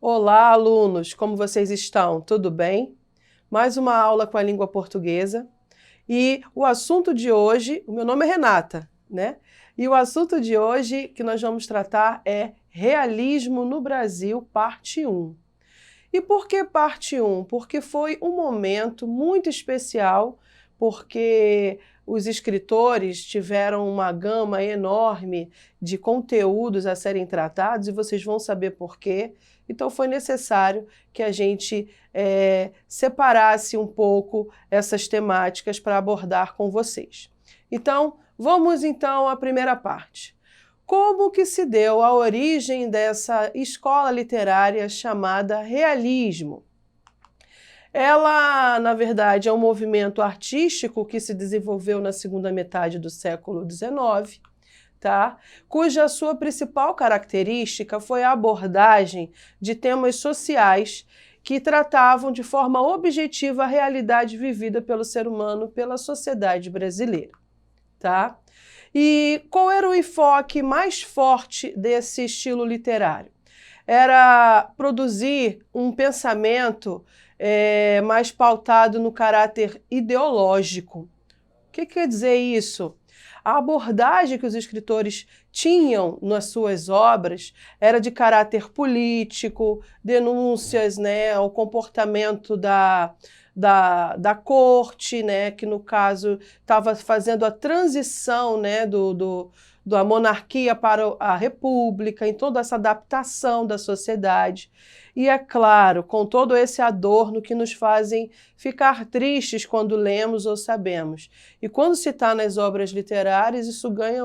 Olá, alunos! Como vocês estão? Tudo bem? Mais uma aula com a língua portuguesa. E o assunto de hoje, o meu nome é Renata, né? E o assunto de hoje que nós vamos tratar é Realismo no Brasil, parte 1. E por que parte 1? Porque foi um momento muito especial, porque os escritores tiveram uma gama enorme de conteúdos a serem tratados e vocês vão saber por quê. Então foi necessário que a gente separasse um pouco essas temáticas para abordar com vocês. Então, vamos então à primeira parte. Como que se deu a origem dessa escola literária chamada realismo? Ela, na verdade, é um movimento artístico que se desenvolveu na segunda metade do século XIX, tá? Cuja sua principal característica foi a abordagem de temas sociais que tratavam de forma objetiva a realidade vivida pelo ser humano, pela sociedade brasileira, tá? E qual era o enfoque mais forte desse estilo literário? Era produzir um pensamento mais pautado no caráter ideológico. O que quer dizer isso? A abordagem que os escritores tinham nas suas obras era de caráter político, denúncias, né, ao comportamento da corte, né, que no caso estava fazendo a transição, né, da monarquia para a república, em toda essa adaptação da sociedade. E é claro, com todo esse adorno que nos fazem ficar tristes quando lemos ou sabemos. E quando se está nas obras literárias, isso ganha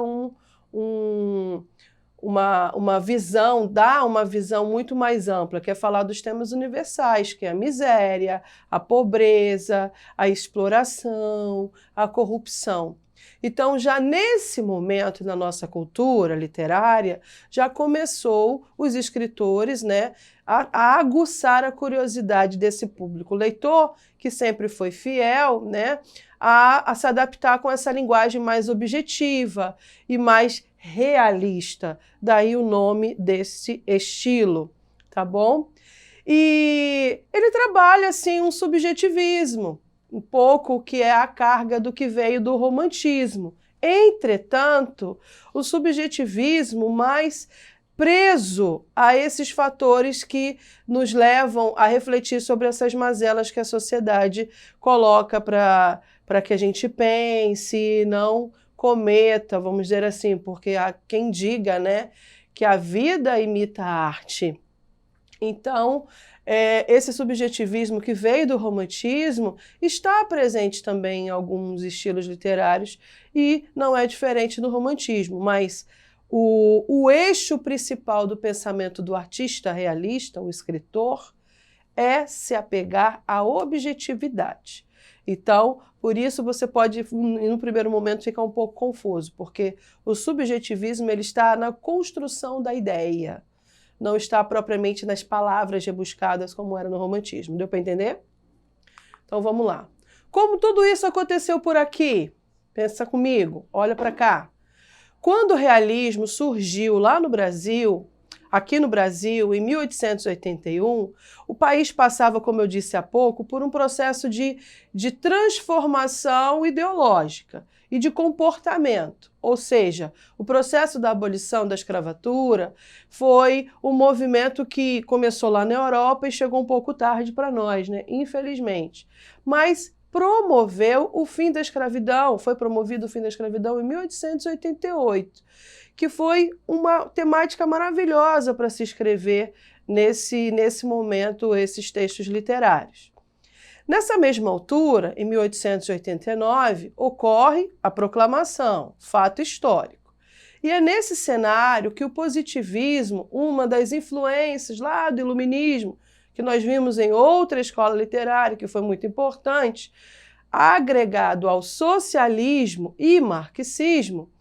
uma visão, dá uma visão muito mais ampla, que é falar dos temas universais, que é a miséria, a pobreza, a exploração, a corrupção. Então, já nesse momento na nossa cultura literária, já começou os escritores, né, a aguçar a curiosidade desse público leitor, que sempre foi fiel, né, a se adaptar com essa linguagem mais objetiva e mais realista. Daí o nome desse estilo, tá bom? E ele trabalha, assim, um subjetivismo, um pouco que é a carga do que veio do romantismo. Entretanto, o subjetivismo mais preso a esses fatores que nos levam a refletir sobre essas mazelas que a sociedade coloca para que a gente pense, não cometa, vamos dizer assim, porque há quem diga, né, que a vida imita a arte. Então, esse subjetivismo que veio do romantismo está presente também em alguns estilos literários e não é diferente do romantismo, mas o eixo principal do pensamento do artista realista, o escritor, é se apegar à objetividade. Então, por isso você pode, no primeiro momento, ficar um pouco confuso, porque o subjetivismo ele está na construção da ideia, não está propriamente nas palavras rebuscadas como era no romantismo. Deu para entender? Então vamos lá. Como tudo isso aconteceu por aqui? Pensa comigo, olha para cá. Quando o realismo surgiu lá no Brasil, aqui no Brasil, em 1881, o país passava, como eu disse há pouco, por um processo de transformação ideológica e de comportamento. Ou seja, o processo da abolição da escravatura foi um movimento que começou lá na Europa e chegou um pouco tarde para nós, né? Infelizmente. Mas promoveu o fim da escravidão, foi promovido o fim da escravidão em 1888, que foi uma temática maravilhosa para se escrever nesse momento, esses textos literários. Nessa mesma altura, em 1889, ocorre a proclamação, fato histórico. E é nesse cenário que o positivismo, uma das influências lá do iluminismo, que nós vimos em outra escola literária, que foi muito importante, agregado ao socialismo e marxismo,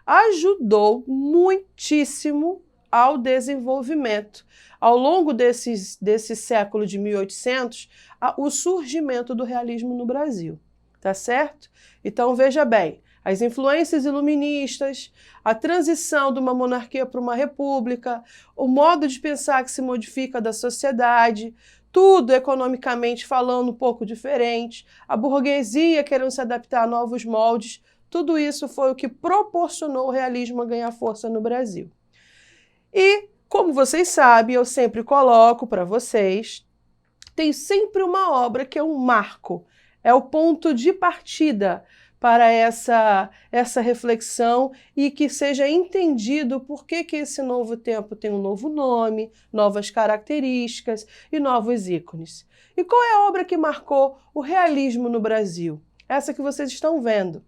ajudou muitíssimo ao desenvolvimento. Ao longo desse século de 1800, o surgimento do realismo no Brasil, tá certo? Então, veja bem, as influências iluministas, a transição de uma monarquia para uma república, o modo de pensar que se modifica da sociedade, tudo economicamente falando um pouco diferente, a burguesia querendo se adaptar a novos moldes, tudo isso foi o que proporcionou o realismo a ganhar força no Brasil. E, como vocês sabem, eu sempre coloco para vocês, tem sempre uma obra que é um marco, é o ponto de partida para essa reflexão e que seja entendido por que esse novo tempo tem um novo nome, novas características e novos ícones. E qual é a obra que marcou o realismo no Brasil? Essa que vocês estão vendo.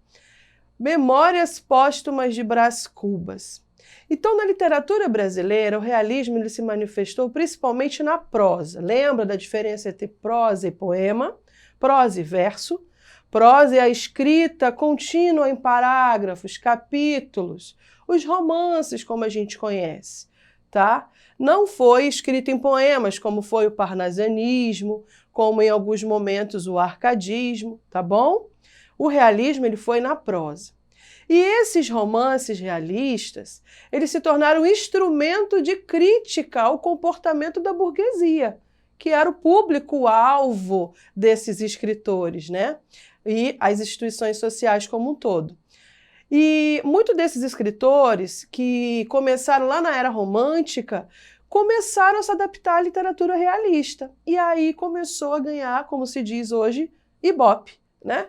Memórias Póstumas de Brás Cubas. Então, na literatura brasileira, o realismo ele se manifestou principalmente na prosa. Lembra da diferença entre prosa e poema? Prosa e verso. Prosa é a escrita contínua em parágrafos, capítulos, os romances, como a gente conhece, tá? Não foi escrito em poemas, como foi o parnasianismo, como em alguns momentos o arcadismo, tá bom? O realismo ele foi na prosa. E esses romances realistas, eles se tornaram instrumento de crítica ao comportamento da burguesia, que era o público-alvo desses escritores, né? E as instituições sociais como um todo. E muitos desses escritores que começaram lá na Era Romântica, começaram a se adaptar à literatura realista. E aí começou a ganhar, como se diz hoje, ibope, né?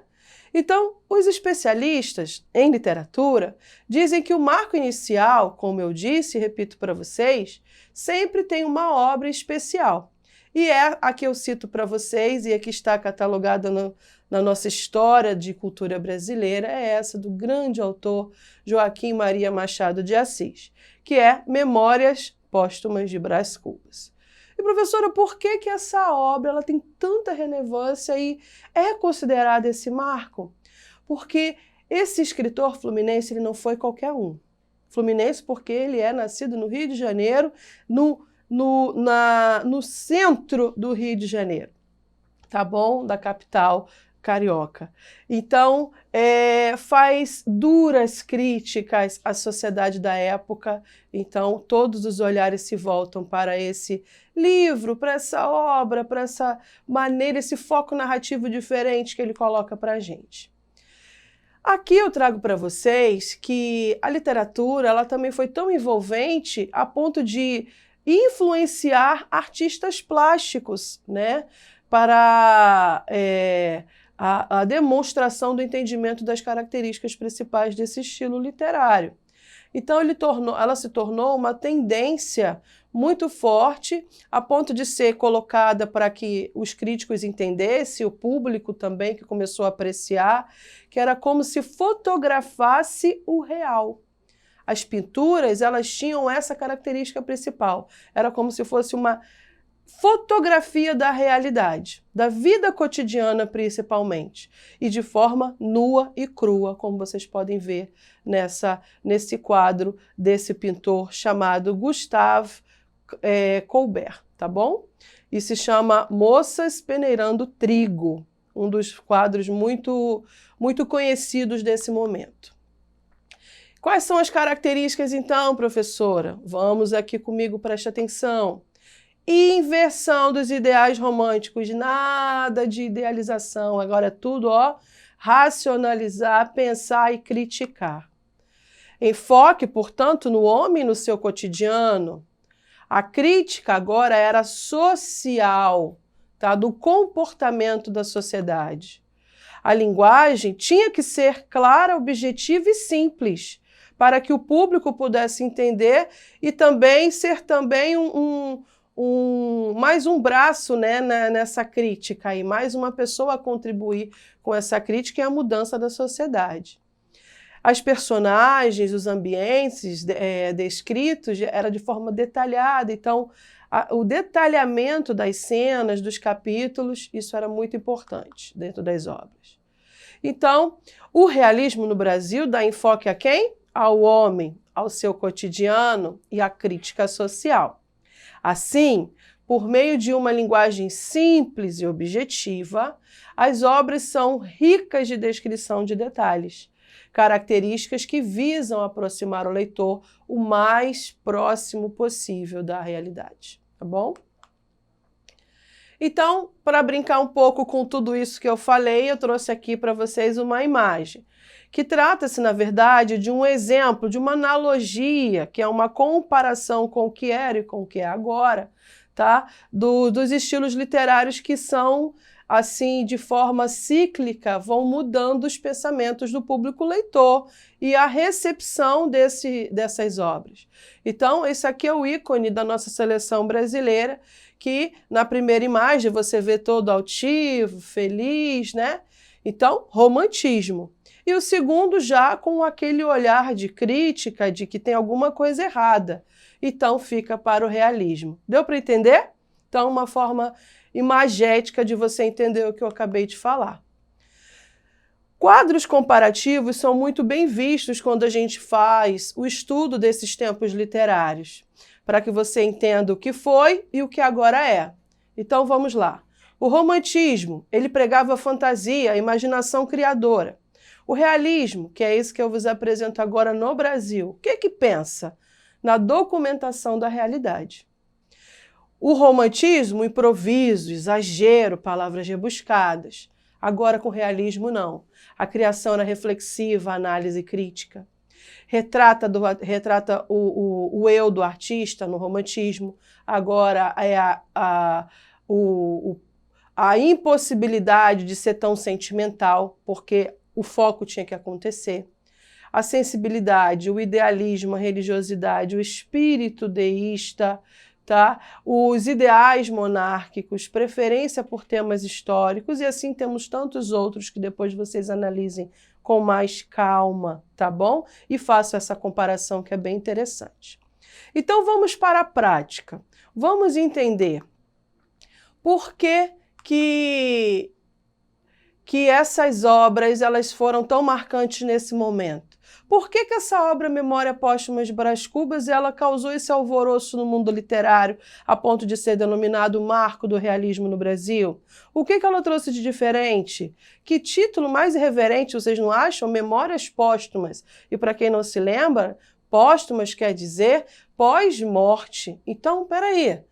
Então, os especialistas em literatura dizem que o marco inicial, como eu disse e repito para vocês, sempre tem uma obra especial. E é a que eu cito para vocês e a que está catalogada na nossa história de cultura brasileira, é essa do grande autor Joaquim Maria Machado de Assis, que é Memórias Póstumas de Brás Cubas. E, professora, por que essa obra ela tem tanta relevância e é considerada esse marco? Porque esse escritor fluminense ele não foi qualquer um. Fluminense porque ele é nascido no Rio de Janeiro, no centro do Rio de Janeiro, tá bom? Da capital carioca. Então, faz duras críticas à sociedade da época, então todos os olhares se voltam para esse livro, para essa obra, para essa maneira, esse foco narrativo diferente que ele coloca para a gente. Aqui eu trago para vocês que a literatura ela também foi tão envolvente a ponto de influenciar artistas plásticos, né, para a demonstração do entendimento das características principais desse estilo literário. Então ela se tornou uma tendência muito forte, a ponto de ser colocada para que os críticos entendessem, o público também que começou a apreciar, que era como se fotografasse o real. As pinturas, elas tinham essa característica principal, era como se fosse uma fotografia da realidade, da vida cotidiana principalmente, e de forma nua e crua, como vocês podem ver nesse quadro desse pintor chamado Gustave Courbet, tá bom? E se chama Moças Peneirando Trigo, um dos quadros muito conhecidos desse momento. Quais são as características então, professora? Vamos aqui comigo, preste atenção. Inversão dos ideais românticos, nada de idealização, agora é tudo, racionalizar, pensar e criticar. Enfoque, portanto, no homem e no seu cotidiano. A crítica agora era social, tá? Do comportamento da sociedade. A linguagem tinha que ser clara, objetiva e simples, para que o público pudesse entender e também ser também mais um braço, né, nessa crítica, e mais uma pessoa a contribuir com essa crítica e a mudança da sociedade. As personagens, os ambientes descritos era de forma detalhada, então o detalhamento das cenas, dos capítulos, isso era muito importante dentro das obras. Então, o realismo no Brasil dá enfoque a quem? Ao homem, ao seu cotidiano e à crítica social. Assim, por meio de uma linguagem simples e objetiva, as obras são ricas de descrição de detalhes. características que visam aproximar o leitor o mais próximo possível da realidade, tá bom? Então, para brincar um pouco com tudo isso que eu falei, eu trouxe aqui para vocês uma imagem, que trata-se, na verdade, de um exemplo, de uma analogia, que é uma comparação com o que era e com o que é agora, tá? Dos estilos literários que são, assim, de forma cíclica, vão mudando os pensamentos do público leitor e a recepção dessas obras. Então, esse aqui é o ícone da nossa seleção brasileira, que na primeira imagem você vê todo altivo, feliz, né? Então, romantismo. E o segundo já com aquele olhar de crítica de que tem alguma coisa errada. Então, fica para o realismo. Deu para entender? Então, uma forma imagética de você entender o que eu acabei de falar. Quadros comparativos são muito bem vistos quando a gente faz o estudo desses tempos literários, para que você entenda o que foi e o que agora é. Então, vamos lá. O romantismo, ele pregava a fantasia, a imaginação criadora. O realismo, que é esse que eu vos apresento agora no Brasil, o que pensa? Na documentação da realidade. O romantismo, improviso, exagero, palavras rebuscadas. Agora, com o realismo, não. A criação era reflexiva, análise crítica. Retrata o eu do artista no romantismo. Agora é a impossibilidade de ser tão sentimental, porque o foco tinha que acontecer. A sensibilidade, o idealismo, a religiosidade, o espírito deísta, tá? Os ideais monárquicos, preferência por temas históricos, e assim temos tantos outros que depois vocês analisem com mais calma, tá bom? E faço essa comparação que é bem interessante. Então vamos para a prática. Vamos entender por que essas obras elas foram tão marcantes nesse momento. Por que essa obra Memória Póstuma de Brás Cubas ela causou esse alvoroço no mundo literário a ponto de ser denominado o marco do realismo no Brasil? O que ela trouxe de diferente? Que título mais irreverente, vocês não acham? Memórias Póstumas. E para quem não se lembra, póstumas quer dizer pós-morte. Então, peraí,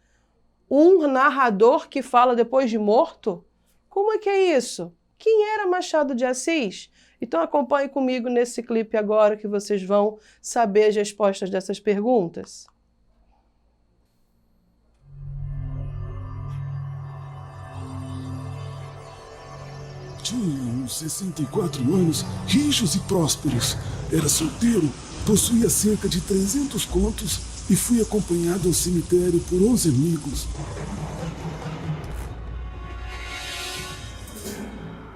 um narrador que fala depois de morto? Como é que é isso? Quem era Machado de Assis? Então acompanhe comigo nesse clipe agora que vocês vão saber as respostas dessas perguntas. Tinha uns 64 anos, rijos e prósperos. Era solteiro, possuía cerca de 300 contos e fui acompanhado ao cemitério por 11 amigos.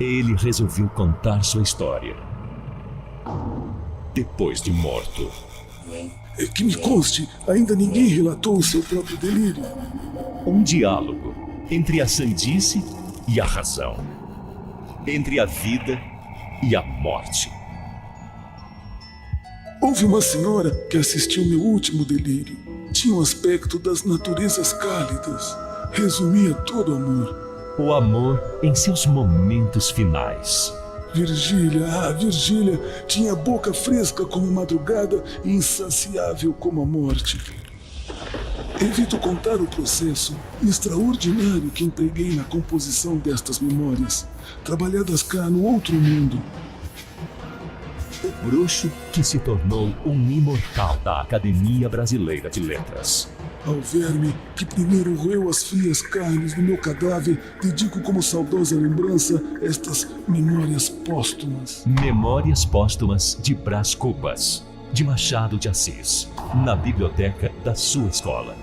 Ele resolveu contar sua história. Depois de morto. Que me conste, ainda ninguém relatou o seu próprio delírio. Um diálogo entre a sandice e a razão. Entre a vida e a morte. Houve uma senhora que assistiu meu último delírio. Tinha o aspecto das naturezas cálidas. Resumia todo o amor. O amor em seus momentos finais. Virgília, tinha a boca fresca como madrugada e insaciável como a morte. Evito contar o processo extraordinário que empreguei na composição destas memórias, trabalhadas cá no outro mundo. O bruxo que se tornou um imortal da Academia Brasileira de Letras. Ao verme que primeiro roeu as frias carnes do meu cadáver, dedico como saudosa lembrança estas memórias póstumas. Memórias Póstumas de Brás Cubas, de Machado de Assis, na biblioteca da sua escola.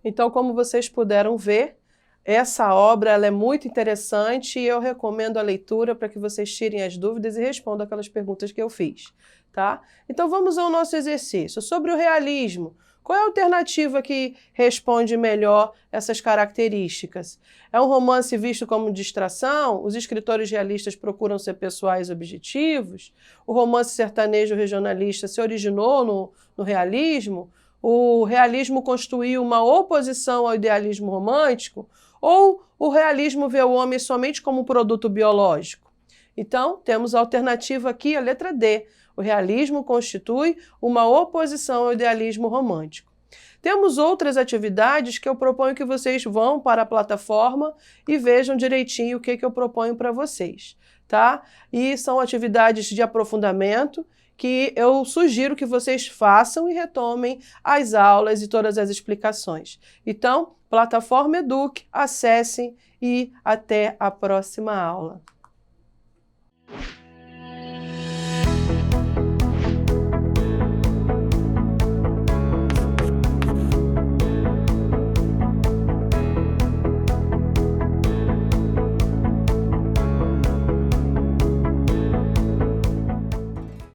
Então, como vocês puderam ver, essa obra ela é muito interessante e eu recomendo a leitura para que vocês tirem as dúvidas e respondam aquelas perguntas que eu fiz, tá? Então vamos ao nosso exercício. Sobre o realismo, qual é a alternativa que responde melhor essas características? É um romance visto como distração? Os escritores realistas procuram ser pessoais e objetivos? O romance sertanejo regionalista se originou no realismo? o realismo constitui uma oposição ao idealismo romântico? Ou o realismo vê o homem somente como produto biológico? Então, temos a alternativa aqui, a letra D. O realismo constitui uma oposição ao idealismo romântico. Temos outras atividades que eu proponho que vocês vão para a plataforma e vejam direitinho o que eu proponho para vocês, tá? E são atividades de aprofundamento que eu sugiro que vocês façam e retomem as aulas e todas as explicações. Então, Plataforma Eduque, acessem e até a próxima aula.